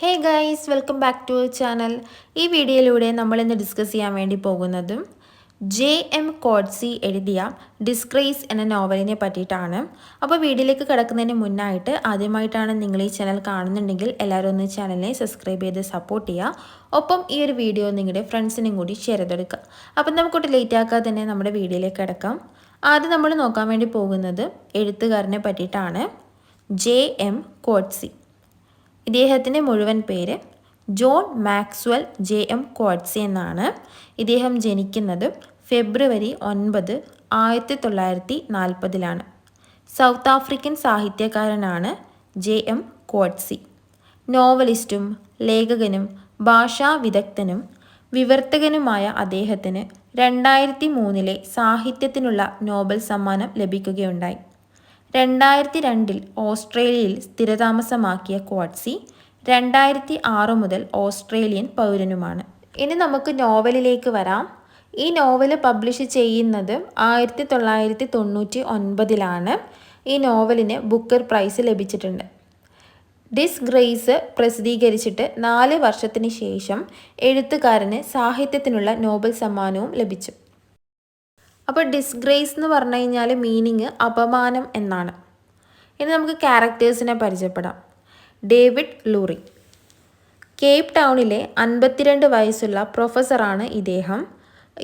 Hey guys, welcome back to channel. ഈ വീഡിയോയിലൂടെ നമ്മളിന്ന് ഡിസ്കസ് ചെയ്യാൻ വേണ്ടി പോകുന്നതും ജെ.എം. കോട്സി എഴുതിയ ഡിസ്ഗ്രേസ് എന്ന നോവലിനെ പറ്റിയിട്ടാണ്. അപ്പോൾ വീഡിയോയിലേക്ക് കിടക്കുന്നതിന് മുന്നായിട്ട് ആദ്യമായിട്ടാണ് നിങ്ങൾ ഈ ചാനൽ കാണുന്നുണ്ടെങ്കിൽ എല്ലാവരും ഒന്ന് ചാനലിനെ സബ്സ്ക്രൈബ് ചെയ്ത് സപ്പോർട്ട് ചെയ്യുക. ഒപ്പം ഈ ഒരു വീഡിയോ നിങ്ങളുടെ ഫ്രണ്ട്സിനും കൂടി ഷെയർ ചെയ്തെടുക്കുക. അപ്പം നമുക്കൊട്ട് ലേറ്റ് ആക്കാതെ തന്നെ നമ്മുടെ വീഡിയോയിലേക്ക് കിടക്കാം. ആദ്യം നമ്മൾ നോക്കാൻ വേണ്ടി പോകുന്നത് എഴുത്തുകാരനെ പറ്റിയിട്ടാണ്. ജെ.എം. കോട്സി. ഇദ്ദേഹത്തിൻ്റെ മുഴുവൻ പേര് ജോൺ മാക്സ്വെൽ ജെ.എം. കോട്സി എന്നാണ്. ഇദ്ദേഹം ജനിക്കുന്നത് ഫെബ്രുവരി 9, 1940 സൗത്ത് ആഫ്രിക്കൻ സാഹിത്യകാരനാണ് ജെ.എം. കോട്സി. നോവലിസ്റ്റും ലേഖകനും ഭാഷാ വിദഗ്ധനും വിവർത്തകനുമായ അദ്ദേഹത്തിന് 2003 സാഹിത്യത്തിനുള്ള നോബൽ സമ്മാനം ലഭിക്കുകയുണ്ടായി. 2002 ഓസ്ട്രേലിയയിൽ സ്ഥിരതാമസമാക്കിയ കോട്സി 2006 മുതൽ ഓസ്ട്രേലിയൻ പൗരനുമാണ്. ഇനി നമുക്ക് നോവലിലേക്ക് വരാം. ഈ നോവൽ പബ്ലിഷ് ചെയ്യുന്നത് 1999 ഈ നോവലിന് ബുക്കർ പ്രൈസ് ലഭിച്ചിട്ടുണ്ട്. ഡിസ്ഗ്രേസ് പ്രസിദ്ധീകരിച്ചിട്ട് 4 വർഷത്തിന് ശേഷം എഴുത്തുകാരന് സാഹിത്യത്തിനുള്ള നോബൽ സമ്മാനവും ലഭിച്ചു. അപ്പോൾ ഡിസ്ഗ്രേസ് എന്ന് പറഞ്ഞു കഴിഞ്ഞാൽ മീനിങ് അപമാനം എന്നാണ്. ഇനി നമുക്ക് ക്യാരക്ടേഴ്സിനെ പരിചയപ്പെടാം. David Lurie. കേപ്പ് ടൗണിലെ 52 വയസ്സുള്ള പ്രൊഫസറാണ് ഇദ്ദേഹം.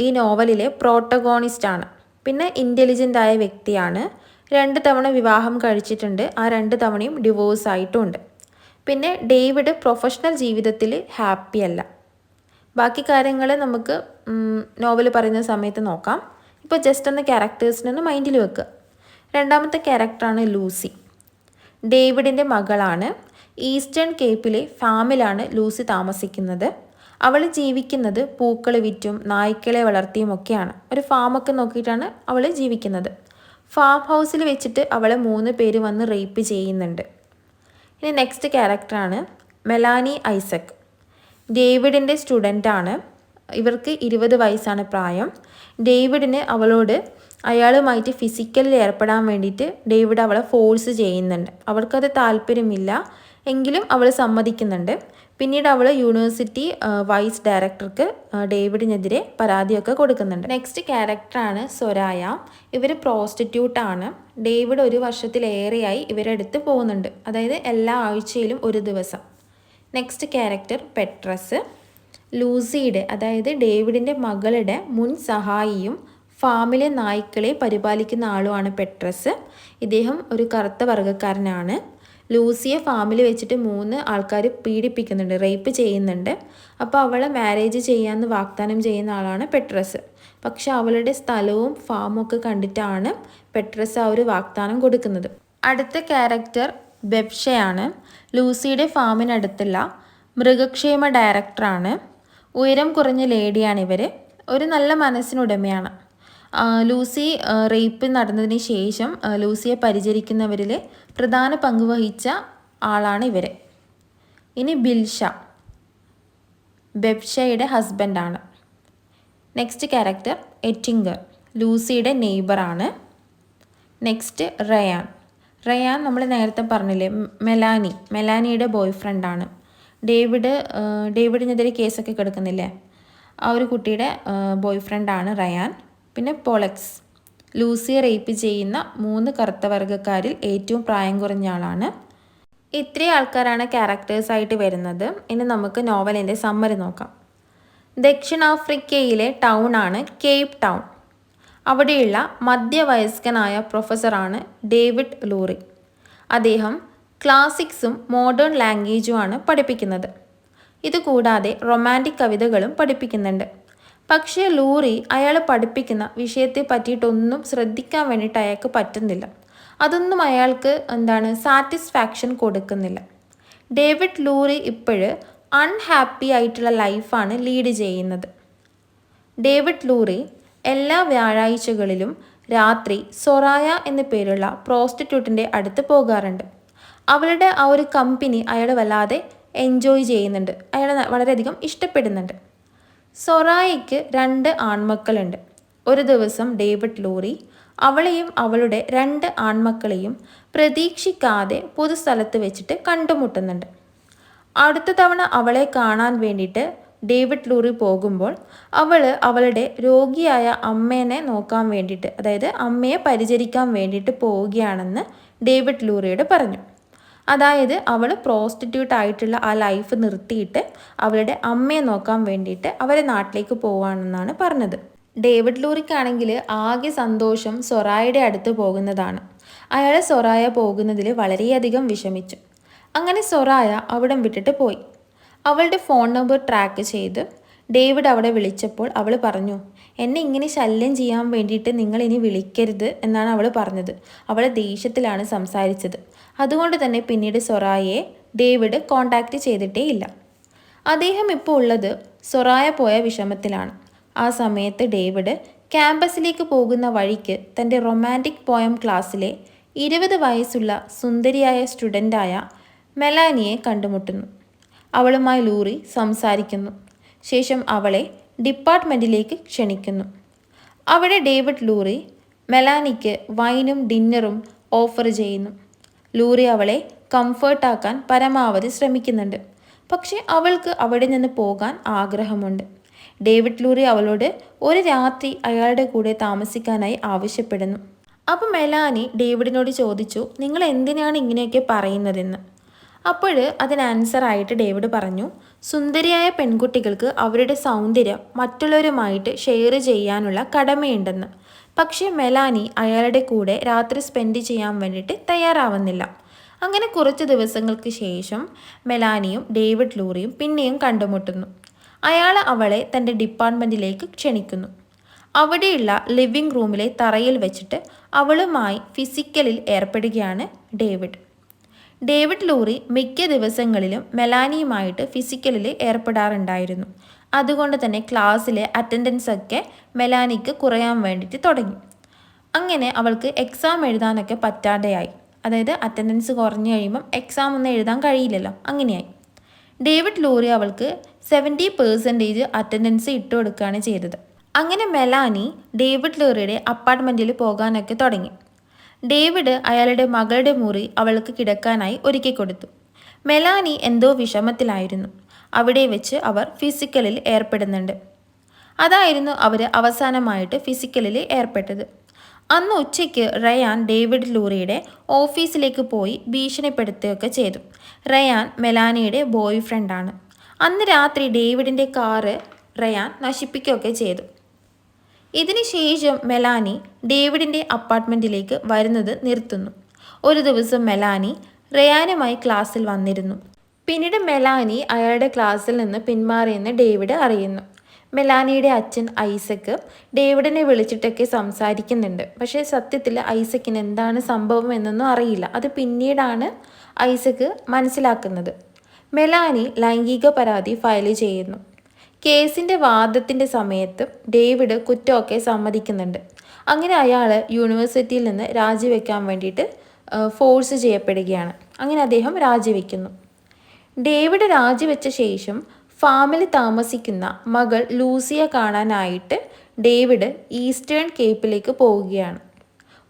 ഈ നോവലിലെ പ്രോട്ടഗോണിസ്റ്റാണ്. പിന്നെ ഇൻ്റലിജൻ്റായ വ്യക്തിയാണ്. 2 തവണ വിവാഹം കഴിച്ചിട്ടുണ്ട്. ആ 2 തവണയും ഡിവോഴ്സ് ആയിട്ടുമുണ്ട്. പിന്നെ ഡേവിഡ് പ്രൊഫഷണൽ ജീവിതത്തിൽ ഹാപ്പി അല്ല. ബാക്കി കാര്യങ്ങൾ നമുക്ക് നോവൽ പറയുന്ന സമയത്ത് നോക്കാം. ഇപ്പോൾ ജസ്റ്റ് ഒന്ന് ക്യാരക്ടേഴ്സിനൊന്ന് മൈൻഡിൽ വെക്കുക. രണ്ടാമത്തെ ക്യാരക്ടറാണ് ലൂസി. ഡേവിഡിൻ്റെ മകളാണ്. ഈസ്റ്റേൺ കേപ്പിലെ ഫാമിലാണ് ലൂസി താമസിക്കുന്നത്. അവൾ ജീവിക്കുന്നത് പൂക്കൾ വിറ്റും നായ്ക്കളെ വളർത്തിയും ഒക്കെയാണ്. ഒരു ഫാമൊക്കെ നോക്കിയിട്ടാണ് അവൾ ജീവിക്കുന്നത്. ഫാം ഹൗസിൽ വെച്ചിട്ട് അവളെ 3 പേര് വന്ന് റേപ്പ് ചെയ്യുന്നുണ്ട്. ഇനി നെക്സ്റ്റ് ക്യാരക്ടറാണ് മെലാനി ഐസക്. ഡേവിഡിൻ്റെ സ്റ്റുഡൻ്റാണ്. ഇവർക്ക് 20 വയസ്സാണ് പ്രായം. ഡേവിഡിന് അവളോട് അയാളുമായിട്ട് ഫിസിക്കലിൽ ഏർപ്പെടാൻ വേണ്ടിയിട്ട് ഡേവിഡ് അവളെ ഫോഴ്സ് ചെയ്യുന്നുണ്ട്. അവൾക്കത് താല്പര്യമില്ല എങ്കിലും അവൾ സമ്മതിക്കുന്നുണ്ട്. പിന്നീട് അവൾ യൂണിവേഴ്സിറ്റി വൈസ് ഡയറക്ടർക്ക് ഡേവിഡിനെതിരെ പരാതിയൊക്കെ കൊടുക്കുന്നുണ്ട്. നെക്സ്റ്റ് ക്യാരക്ടറാണ് സൊരായ. ഇവർ പ്രോസ്റ്റിറ്റ്യൂട്ടാണ്. ഡേവിഡ് 1 വർഷത്തിലേറെയായി ഇവരുടെ അടുത്ത് പോകുന്നുണ്ട്. അതായത് എല്ലാ ആഴ്ചയിലും ഒരു ദിവസം. Next character പെട്രസ്. ലൂസിയുടെ അതായത് ഡേവിഡിൻ്റെ മകളുടെ മുൻ സഹായിയും ഫാമിലെ നായ്ക്കളെ പരിപാലിക്കുന്ന ആളുമാണ് പെട്രസ്. ഇദ്ദേഹം ഒരു കറുത്ത വർഗ്ഗക്കാരനാണ്. ലൂസിയെ ഫാമിൽ വെച്ചിട്ട് 3 ആൾക്കാർ പീഡിപ്പിക്കുന്നുണ്ട്, റേപ്പ് ചെയ്യുന്നുണ്ട്. അപ്പോൾ അവളെ മാരേജ് ചെയ്യാമെന്ന് വാഗ്ദാനം ചെയ്യുന്ന ആളാണ് പെട്രസ്. പക്ഷെ അവളുടെ സ്ഥലവും ഫാമും ഒക്കെ കണ്ടിട്ടാണ് പെട്രസ് ആ ഒരു വാഗ്ദാനം കൊടുക്കുന്നത്. അടുത്ത ക്യാരക്ടർ ബെബ്ഷയാണ്. ലൂസിയുടെ ഫാമിനടുത്തുള്ള മൃഗക്ഷേമ ഡയറക്ടറാണ്. ഉയരം കുറഞ്ഞ ലേഡിയാണ് ഇവർ. ഒരു നല്ല മനസ്സിനുടമയാണ്. ലൂസി റേപ്പ് നടന്നതിന് ശേഷം ലൂസിയെ പരിചരിക്കുന്നവരിൽ പ്രധാന പങ്ക് വഹിച്ച ആളാണ് ഇവർ. ഇനി ബിൽഷ ബെബ്ഷയുടെ ഹസ്ബൻഡാണ്. Next character Ettinger. ലൂസിയുടെ നെയ്ബറാണ്. Next Rayan. റയാൻ നമ്മൾ നേരത്തെ പറഞ്ഞില്ലേ, മെലാനിയുടെ ബോയ് ഫ്രണ്ടാണ്. ഡേവിഡിനെതിരെ കേസൊക്കെ കിടക്കുന്നില്ലേ, ആ ഒരു കുട്ടിയുടെ ബോയ് ഫ്രണ്ടാണ് റയാൻ. പിന്നെ പൊളക്സ്. ലൂസിയെ റേപ്പ് ചെയ്യുന്ന 3 കറുത്ത വർഗ്ഗക്കാരിൽ ഏറ്റവും പ്രായം കുറഞ്ഞ ആളാണ്. ഇത്രയും ആൾക്കാരാണ് ക്യാരക്ടേഴ്സായിട്ട് വരുന്നത്. ഇനി നമുക്ക് നോവലിൻ്റെ സമ്മറി നോക്കാം. ദക്ഷിണാഫ്രിക്കയിലെ ടൗണാണ് കേപ്പ് ടൗൺ. അവിടെയുള്ള മധ്യവയസ്കനായ പ്രൊഫസറാണ് ഡേവിഡ് ലൂറി. അദ്ദേഹം ക്ലാസിക്സും മോഡേൺ ലാംഗ്വേജുമാണ് പഠിപ്പിക്കുന്നത്. ഇതുകൂടാതെ റൊമാൻറ്റിക് കവിതകളും പഠിപ്പിക്കുന്നുണ്ട്. പക്ഷേ ലൂറി അയാൾ പഠിപ്പിക്കുന്ന വിഷയത്തെ പറ്റിയിട്ടൊന്നും ശ്രദ്ധിക്കാൻ വേണ്ടിയിട്ട് അയാൾക്ക് പറ്റുന്നില്ല. അതൊന്നും അയാൾക്ക് സാറ്റിസ്ഫാക്ഷൻ കൊടുക്കുന്നില്ല. ഡേവിഡ് ലൂറി ഇപ്പോഴും അൺഹാപ്പി ആയിട്ടുള്ള ലൈഫാണ് ലീഡ് ചെയ്യുന്നത്. ഡേവിഡ് ലൂറി എല്ലാ വ്യാഴാഴ്ചകളിലും രാത്രി സൊറായ എന്നു പേരുള്ള പ്രോസ്റ്റിറ്റ്യൂട്ടിൻ്റെ അടുത്ത് പോകാറുണ്ട്. അവളുടെ ആ ഒരു കമ്പനി അയാൾ വല്ലാതെ എൻജോയ് ചെയ്യുന്നുണ്ട്. അയാൾ വളരെയധികം ഇഷ്ടപ്പെടുന്നുണ്ട്. സൊറായയ്ക്ക് 2 ആൺമക്കളുണ്ട്. ഒരു ദിവസം ഡേവിഡ് ലൂറി അവളെയും അവളുടെ 2 ആൺമക്കളെയും പ്രതീക്ഷിക്കാതെ പൊതുസ്ഥലത്ത് വെച്ചിട്ട് കണ്ടുമുട്ടുന്നുണ്ട്. അടുത്ത തവണ അവളെ കാണാൻ വേണ്ടിയിട്ട് ഡേവിഡ് ലൂറി പോകുമ്പോൾ അവളുടെ രോഗിയായ അമ്മേനെ നോക്കാൻ വേണ്ടിയിട്ട്, അതായത് അമ്മയെ പരിചരിക്കാൻ വേണ്ടിയിട്ട് പോവുകയാണെന്ന് ഡേവിഡ് ലൂറിയോട് പറഞ്ഞു. അതായത് അവൾ പ്രോസ്റ്റിറ്റ്യൂട്ട് ആയിട്ടുള്ള ആ ലൈഫ് നിർത്തിയിട്ട് അവളുടെ അമ്മയെ നോക്കാൻ വേണ്ടിയിട്ട് അവരെ നാട്ടിലേക്ക് പോവുകയാണെന്നാണ് പറഞ്ഞത്. ഡേവിഡ് ലൂറിക്കാണെങ്കിൽ ആകെ സന്തോഷം സൊറായയുടെ അടുത്ത് പോകുന്നതാണ്. അയാൾ സൊറായ പോകുന്നതിൽ വളരെയധികം വിഷമിച്ചു. അങ്ങനെ സൊറായ അവിടം വിട്ടിട്ട് പോയി. അവളുടെ ഫോൺ നമ്പർ ട്രാക്ക് ചെയ്ത് ഡേവിഡ് അവിടെ വിളിച്ചപ്പോൾ അവൾ പറഞ്ഞു, എന്നെ ഇങ്ങനെ ശല്യം ചെയ്യാൻ വേണ്ടിയിട്ട് നിങ്ങൾ ഇനി വിളിക്കരുത് എന്നാണ് അവൾ പറഞ്ഞത്. അവൾ ദേഷ്യത്തിലാണ് സംസാരിച്ചത്. അതുകൊണ്ട് തന്നെ പിന്നീട് സൊറായയെ ഡേവിഡ് കോണ്ടാക്റ്റ് ചെയ്തിട്ടേ ഇല്ല. അദ്ദേഹം ഇപ്പോൾ ഉള്ളത് സൊറായ പോയ വിഷമത്തിലാണ്. ആ സമയത്ത് ഡേവിഡ് ക്യാമ്പസിലേക്ക് പോകുന്ന വഴിക്ക് തൻ്റെ റൊമാൻറ്റിക് പോയം ക്ലാസ്സിലെ 20 വയസ്സുള്ള സുന്ദരിയായ സ്റ്റുഡൻ്റായ മെലാനിയെ കണ്ടുമുട്ടുന്നു. അവളുമായി ലൂറി സംസാരിക്കുന്നു. ശേഷം അവളെ ഡിപ്പാർട്ട്മെൻറ്റിലേക്ക് ക്ഷണിക്കുന്നു. അവിടെ ഡേവിഡ് ലൂറി മെലാനിക്ക് വൈനും ഡിന്നറും ഓഫർ ചെയ്യുന്നു. ലൂറി അവളെ കംഫർട്ടാക്കാൻ പരമാവധി ശ്രമിക്കുന്നുണ്ട്. പക്ഷേ അവൾക്ക് അവിടെ നിന്ന് പോകാൻ ആഗ്രഹമുണ്ട്. ഡേവിഡ് ലൂറി അവളോട് ഒരു രാത്രി അയാളുടെ കൂടെ താമസിക്കാനായി ആവശ്യപ്പെടുന്നു. അപ്പോൾ മെലാനി ഡേവിഡിനോട് ചോദിച്ചു, നിങ്ങൾ എന്തിനാണ് ഇങ്ങനെയൊക്കെ പറയുന്നതെന്ന്. അപ്പോൾ അതിന് ആൻസറായിട്ട് ഡേവിഡ് പറഞ്ഞു, സുന്ദരിയായ പെൺകുട്ടികൾക്ക് അവരുടെ സൗന്ദര്യം മറ്റുള്ളവരുമായിട്ട് ഷെയർ ചെയ്യാനുള്ള കടമയുണ്ടെന്ന്. പക്ഷേ മെലാനി അയാളുടെ കൂടെ രാത്രി സ്പെൻഡ് ചെയ്യാൻ വേണ്ടിയിട്ട് തയ്യാറാവുന്നില്ല. അങ്ങനെ കുറച്ച് ദിവസങ്ങൾക്ക് ശേഷം മെലാനിയും ഡേവിഡ് ലൂറിയും പിന്നെയും കണ്ടുമുട്ടുന്നു. അയാൾ അവളെ തൻ്റെ ഡിപ്പാർട്ട്മെൻറ്റിലേക്ക് ക്ഷണിക്കുന്നു. അവിടെയുള്ള ലിവിംഗ് റൂമിലെ തറയിൽ വെച്ചിട്ട് അവളുമായി ഫിസിക്കലിൽ ഏർപ്പെടുകയാണ് ഡേവിഡ്. ഡേവിഡ് ലൂറി മിക്ക ദിവസങ്ങളിലും മെലാനിയുമായിട്ട് ഫിസിക്കലിൽ ഏർപ്പെടാറുണ്ടായിരുന്നു. അതുകൊണ്ട് തന്നെ ക്ലാസ്സിലെ അറ്റൻഡൻസ് ഒക്കെ മെലാനിക്ക് കുറയാൻ വേണ്ടിയിട്ട് തുടങ്ങി. അങ്ങനെ അവൾക്ക് എക്സാം എഴുതാനൊക്കെ പറ്റാതെയായി. അതായത് അറ്റൻഡൻസ് കുറഞ്ഞു കഴിയുമ്പം എക്സാം ഒന്നും എഴുതാൻ കഴിയില്ലല്ലോ, അങ്ങനെയായി. ഡേവിഡ് ലൂറി അവൾക്ക് 70% അറ്റൻഡൻസ് ഇട്ട് കൊടുക്കുകയാണ് ചെയ്തത്. അങ്ങനെ മെലാനി ഡേവിഡ് ലൂറിയുടെ അപ്പാർട്ട്മെൻറ്റിൽ പോകാനൊക്കെ തുടങ്ങി. ഡേവിഡ് അയാളുടെ മകളുടെ മുറി അവൾക്ക് കിടക്കാനായി ഒരുക്കി കൊടുത്തു. മെലാനി എന്തോ വിഷമത്തിലായിരുന്നു. അവിടെ വെച്ച് അവർ ഫിസിക്കലിൽ ഏർപ്പെടുന്നുണ്ട്. അതായിരുന്നു അവർ അവസാനമായിട്ട് ഫിസിക്കലിൽ ഏർപ്പെട്ടത്. അന്ന് ഉച്ചയ്ക്ക് റയാൻ ഡേവിഡ് ലൂറിയുടെ ഓഫീസിലേക്ക് പോയി ഭീഷണിപ്പെടുത്തുകയൊക്കെ ചെയ്തു. റയാൻ മെലാനിയുടെ ബോയ് ഫ്രണ്ടാണ്. അന്ന് രാത്രി ഡേവിഡിൻ്റെ കാറ് റയാൻ നശിപ്പിക്കുകയൊക്കെ ചെയ്തു. ഇതിന് ശേഷം മെലാനി ഡേവിഡിൻ്റെ അപ്പാർട്ട്മെൻറ്റിലേക്ക് വരുന്നത് നിർത്തുന്നു. ഒരു ദിവസം മെലാനി റയാനുമായി ക്ലാസ്സിൽ വന്നിരുന്നു. പിന്നീട് മെലാനി അയാളുടെ ക്ലാസ്സിൽ നിന്ന് പിന്മാറിയെന്ന് ഡേവിഡ് അറിയുന്നു. മെലാനിയുടെ അച്ഛൻ ഐസക്ക് ഡേവിഡിനെ വിളിച്ചിട്ടൊക്കെ സംസാരിക്കുന്നുണ്ട്. പക്ഷേ സത്യത്തിൽ ഐസക്കിന് എന്താണ് സംഭവം എന്നൊന്നും അറിയില്ല. അത് പിന്നീടാണ് ഐസക്ക് മനസ്സിലാക്കുന്നത്. മെലാനി ലൈംഗിക പരാതി ഫയൽ ചെയ്യുന്നു. കേസിൻ്റെ വാദത്തിൻ്റെ സമയത്ത് ഡേവിഡ് കുറ്റമൊക്കെ സമ്മതിക്കുന്നുണ്ട്. അങ്ങനെ അയാൾ യൂണിവേഴ്സിറ്റിയിൽ നിന്ന് രാജിവെക്കാൻ വേണ്ടിയിട്ട് ഫോഴ്സ് ചെയ്യപ്പെടുകയാണ്. അങ്ങനെ അദ്ദേഹം രാജിവെക്കുന്നു. ഡേവിഡ് രാജിവെച്ച ശേഷം ഫാമിൽ താമസിക്കുന്ന മകൾ ലൂസിയെ കാണാനായിട്ട് ഡേവിഡ് ഈസ്റ്റേൺ കേപ്പിലേക്ക് പോവുകയാണ്.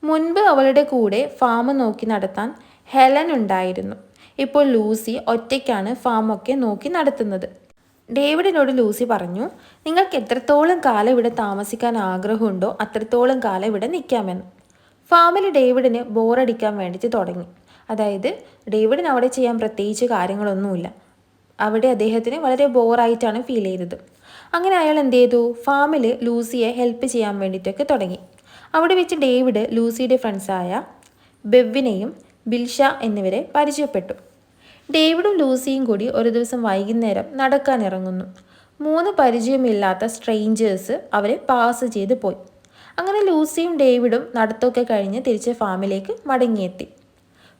മുൻപ് അവളുടെ കൂടെ ഫാം നോക്കി നടത്താൻ ഹെലൻ ഉണ്ടായിരുന്നു. ഇപ്പോൾ ലൂസി ഒറ്റയ്ക്കാണ് ഫാമൊക്കെ നോക്കി നടത്തുന്നത്. ഡേവിഡിനോട് ലൂസി പറഞ്ഞു, നിങ്ങൾക്ക് എത്രത്തോളം കാലം ഇവിടെ താമസിക്കാൻ ആഗ്രഹമുണ്ടോ അത്രത്തോളം കാലം ഇവിടെ നിൽക്കാമെന്ന്. ഫാമിൽ ഡേവിഡിന് ബോറടിക്കാൻ വേണ്ടിയിട്ട് തുടങ്ങി. അതായത് ഡേവിഡിന് അവിടെ ചെയ്യാൻ പ്രത്യേകിച്ച് കാര്യങ്ങളൊന്നുമില്ല. അവിടെ അദ്ദേഹത്തിന് വളരെ ബോറായിട്ടാണ് ഫീൽ ചെയ്തത്. അങ്ങനെ അയാൾ എന്ത് ചെയ്തു, ഫാമിൽ ലൂസിയെ ഹെൽപ്പ് ചെയ്യാൻ വേണ്ടിയിട്ടൊക്കെ തുടങ്ങി. അവിടെ വെച്ച് ഡേവിഡ് ലൂസിയുടെ ഫ്രണ്ട്സായ ബെവിനെയും ബിൽഷ എന്നിവരെ പരിചയപ്പെട്ടു. ഡേവിഡും ലൂസിയും കൂടി ഒരു ദിവസം വൈകുന്നേരം നടക്കാനിറങ്ങുന്നു. 3 പരിചയമില്ലാത്ത സ്ട്രേഞ്ചേഴ്സ് അവരെ പാസ് ചെയ്ത് പോയി. അങ്ങനെ ലൂസിയും ഡേവിഡും നടത്തമൊക്കെ കഴിഞ്ഞ് തിരിച്ച് ഫാമിലേക്ക് മടങ്ങിയെത്തി.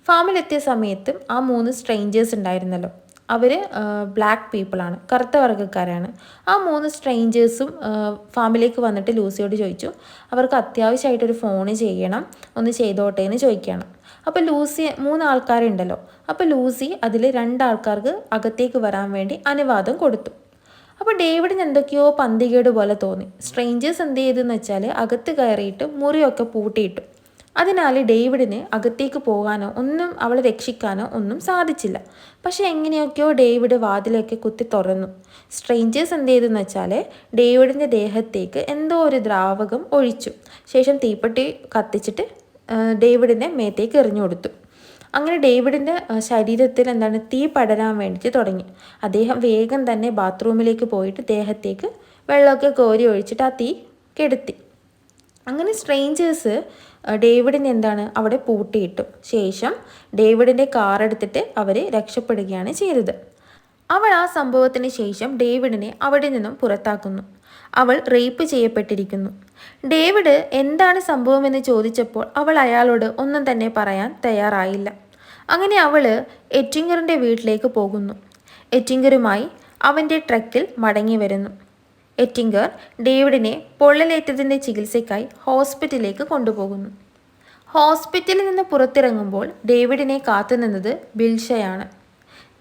ഫാമിലെത്തിയ സമയത്ത് ആ 3 സ്ട്രേഞ്ചേഴ്സ് ഉണ്ടായിരുന്നല്ലോ, അവർ ബ്ലാക്ക് പീപ്പിളാണ്, കറുത്ത വർഗ്ഗക്കാരാണ്. ആ 3 സ്ട്രേഞ്ചേഴ്സും ഫാമിലേക്ക് വന്നിട്ട് ലൂസിയോട് ചോദിച്ചു, അവർക്ക് അത്യാവശ്യമായിട്ടൊരു ഫോൺ ചെയ്യണം, ഒന്ന് ചെയ്തോട്ടെ എന്ന് ചോദിക്കുകയാണ്. അപ്പോൾ ലൂസി 3 ആൾക്കാരുണ്ടല്ലോ, അപ്പോൾ ലൂസി അതിൽ 2 ആൾക്കാർക്ക് അകത്തേക്ക് വരാൻ വേണ്ടി അനുവാദം കൊടുത്തു. അപ്പോൾ ഡേവിഡിന് എന്തൊക്കെയോ പന്തികേട് പോലെ തോന്നി. സ്ട്രേഞ്ചേഴ്സ് എന്ത് ചെയ്തെന്ന് വെച്ചാൽ അകത്ത് കയറിയിട്ട് മുറിയൊക്കെ പൂട്ടിയിട്ടു. അതിനാൽ ഡേവിഡിന് അകത്തേക്ക് പോകാനോ ഒന്നും അവളെ രക്ഷിക്കാനോ ഒന്നും സാധിച്ചില്ല. പക്ഷെ എങ്ങനെയൊക്കെയോ ഡേവിഡ് വാതിലൊക്കെ കുത്തി തുറന്നു. സ്ട്രേഞ്ചേഴ്സ് എന്ത് ചെയ്തെന്ന് വെച്ചാൽ ഡേവിഡിൻ്റെ ദേഹത്തേക്ക് എന്തോ ഒരു ദ്രാവകം ഒഴിച്ചു. ശേഷം തീപ്പെട്ടി കത്തിച്ചിട്ട് ഡേവിഡിൻ്റെ മേത്തേക്ക് എറിഞ്ഞു കൊടുത്തു. അങ്ങനെ ഡേവിഡിൻ്റെ ശരീരത്തിൽ തീ പടരാൻ വേണ്ടിയിട്ട് തുടങ്ങി. അദ്ദേഹം വേഗം തന്നെ ബാത്റൂമിലേക്ക് പോയിട്ട് ദേഹത്തേക്ക് വെള്ളമൊക്കെ കോരി ഒഴിച്ചിട്ട് ആ തീ കെടുത്തി. അങ്ങനെ സ്ട്രേഞ്ചേഴ്സ് ഡേവിഡിനെ അവിടെ പൂട്ടിയിട്ടു. ശേഷം ഡേവിഡിൻ്റെ കാർ എടുത്തിട്ട് അവർ രക്ഷപ്പെടുകയാണ് ചെയ്തത്. അവൾ ആ സംഭവത്തിന് ശേഷം ഡേവിഡിനെ അവിടെ നിന്നും പുറത്താക്കുന്നു. അവൾ റേപ്പ് ചെയ്യപ്പെട്ടിരിക്കുന്നു. ഡേവിഡ് എന്താണ് സംഭവമെന്ന് ചോദിച്ചപ്പോൾ അവൾ അയാളോട് ഒന്നും തന്നെ പറയാൻ തയ്യാറായില്ല. അങ്ങനെ അവൾ എറ്റിംഗറിൻ്റെ വീട്ടിലേക്ക് പോകുന്നു. എറ്റിംഗറുമായി അവൻ്റെ ട്രക്കിൽ മടങ്ങി വരുന്നു. എറ്റിംഗർ ഡേവിഡിനെ പൊള്ളലേറ്റതിൻ്റെ ചികിത്സയ്ക്കായി ഹോസ്പിറ്റലിലേക്ക് കൊണ്ടുപോകുന്നു. ഹോസ്പിറ്റലിൽ നിന്ന് പുറത്തിറങ്ങുമ്പോൾ ഡേവിഡിനെ കാത്തുനിന്നത് ബിൽഷയാണ്.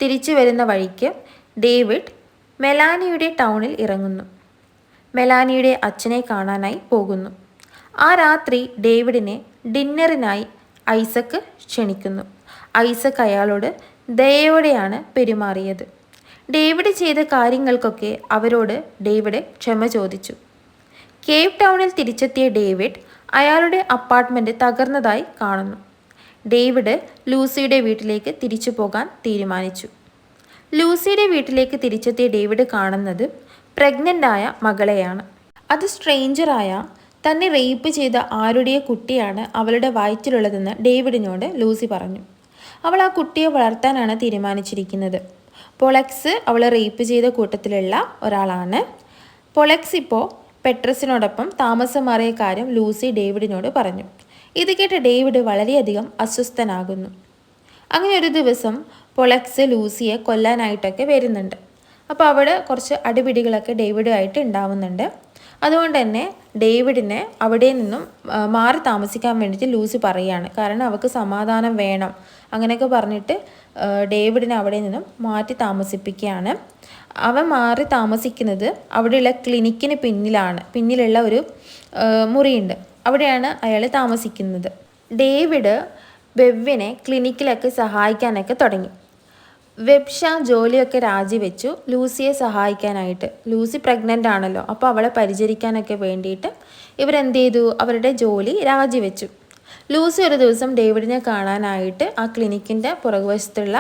തിരിച്ചു വരുന്ന വഴിക്ക് ഡേവിഡ് മെലാനിയുടെ ടൗണിൽ ഇറങ്ങുന്നു. മെലാനിയുടെ അച്ഛനെ കാണാനായി പോകുന്നു. ആ രാത്രി ഡേവിഡിനെ ഡിന്നറിനായി ഐസക്ക് ക്ഷണിക്കുന്നു. ഐസക്ക് അയാളോട് ദയയോടെയാണ് പെരുമാറിയത്. ഡേവിഡ് ചെയ്ത കാര്യങ്ങൾക്കൊക്കെ അവരോട് ഡേവിഡ് ക്ഷമ ചോദിച്ചു. കേപ്പ് ടൗണിൽ തിരിച്ചെത്തിയ ഡേവിഡ് അയാളുടെ അപ്പാർട്ട്മെൻറ്റ് തകർന്നതായി കാണുന്നു. ഡേവിഡ് ലൂസിയുടെ വീട്ടിലേക്ക് തിരിച്ചു പോകാൻ തീരുമാനിച്ചു. ലൂസിയുടെ വീട്ടിലേക്ക് തിരിച്ചെത്തിയ ഡേവിഡ് കാണുന്നത് പ്രഗ്നൻ്റായ മകളെയാണ്. അത് സ്ട്രേഞ്ചറായ തന്നെ റേപ്പ് ചെയ്ത ആരുടെയോ കുട്ടിയാണ് അവളുടെ വയറ്റിലുള്ളതെന്ന് ഡേവിഡിനോട് ലൂസി പറഞ്ഞു. അവൾ ആ കുട്ടിയെ വളർത്താനാണ് തീരുമാനിച്ചിരിക്കുന്നത്. പൊളക്സ് അവളെ റേപ്പ് ചെയ്ത കൂട്ടത്തിലുള്ള ഒരാളാണ്. പൊളക്സ് ഇപ്പോൾ പെട്രസിനോടൊപ്പം താമസം മാറിയ കാര്യം ലൂസി ഡേവിഡിനോട് പറഞ്ഞു. ഇത് കേട്ട് ഡേവിഡ് വളരെയധികം അസ്വസ്ഥനാകുന്നു. അങ്ങനെ ഒരു ദിവസം പൊളക്സ് ലൂസിയെ കൊല്ലാനായിട്ടൊക്കെ വരുന്നുണ്ട്. അപ്പോൾ അവിടെ കുറച്ച് അടിപിടികളൊക്കെ ഡേവിഡുമായിട്ട് ഉണ്ടാവുന്നുണ്ട്. അതുകൊണ്ട് തന്നെ ഡേവിഡിനെ അവിടെ നിന്നും മാറി താമസിക്കാൻ വേണ്ടിയിട്ട് ലൂസി പറയുകയാണ്. കാരണം അവൾക്ക് സമാധാനം വേണം അങ്ങനെയൊക്കെ പറഞ്ഞിട്ട് ഡേവിഡിനെ അവിടെ നിന്നും മാറ്റി താമസിപ്പിക്കുകയാണ്. അവൻ മാറി താമസിക്കുന്നത് അവിടെയുള്ള ക്ലിനിക്കിന് പിന്നിലുള്ള ഒരു മുറിയുണ്ട്. അവിടെയാണ് അയാൾ താമസിക്കുന്നത്. ഡേവിഡ് വെബിനെ ക്ലിനിക്കിലൊക്കെ സഹായിക്കാനൊക്കെ തുടങ്ങി. വെബ്ഷ ജോലിയൊക്കെ രാജിവെച്ചു ലൂസിയെ സഹായിക്കാനായിട്ട്. ലൂസി പ്രഗ്നൻ്റ് ആണല്ലോ, അപ്പോൾ അവളെ പരിചരിക്കാനൊക്കെ വേണ്ടിയിട്ട് ഇവരെന്ത് ചെയ്തു, അവരുടെ ജോലി രാജിവെച്ചു. ലൂസി ഒരു ദിവസം ഡേവിഡിനെ കാണാനായിട്ട് ആ ക്ലിനിക്കിൻ്റെ പുറകുവശത്തുള്ള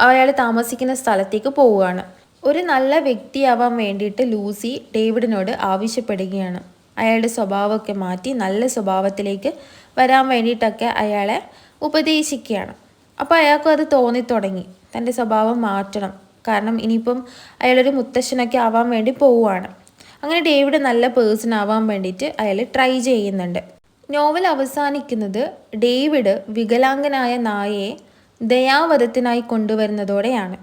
അയാൾ താമസിക്കുന്ന സ്ഥലത്തേക്ക് പോവുകയാണ്. ഒരു നല്ല വ്യക്തിയാവാൻ വേണ്ടിയിട്ട് ലൂസി ഡേവിഡിനോട് ആവശ്യപ്പെടുകയാണ്. അയാളുടെ സ്വഭാവമൊക്കെ മാറ്റി നല്ല സ്വഭാവത്തിലേക്ക് വരാൻ വേണ്ടിയിട്ടൊക്കെ അയാളെ ഉപദേശിക്കുകയാണ്. അപ്പോൾ അയാൾക്കും അത് തോന്നിത്തുടങ്ങി, തൻ്റെ സ്വഭാവം മാറ്റണം. കാരണം ഇനിയിപ്പം അയാളൊരു മുത്തശ്ശനൊക്കെ ആവാൻ വേണ്ടി പോവുകയാണ്. അങ്ങനെ ഡേവിഡ് നല്ല പേഴ്സൺ ആവാൻ വേണ്ടിയിട്ട് അയാൾ ട്രൈ ചെയ്യുന്നുണ്ട്. നോവൽ അവസാനിക്കുന്നത് ഡേവിഡ് വികലാംഗനായ നായയെ ദയാവധത്തിനായി കൊണ്ടുവരുന്നതോടെയാണ്.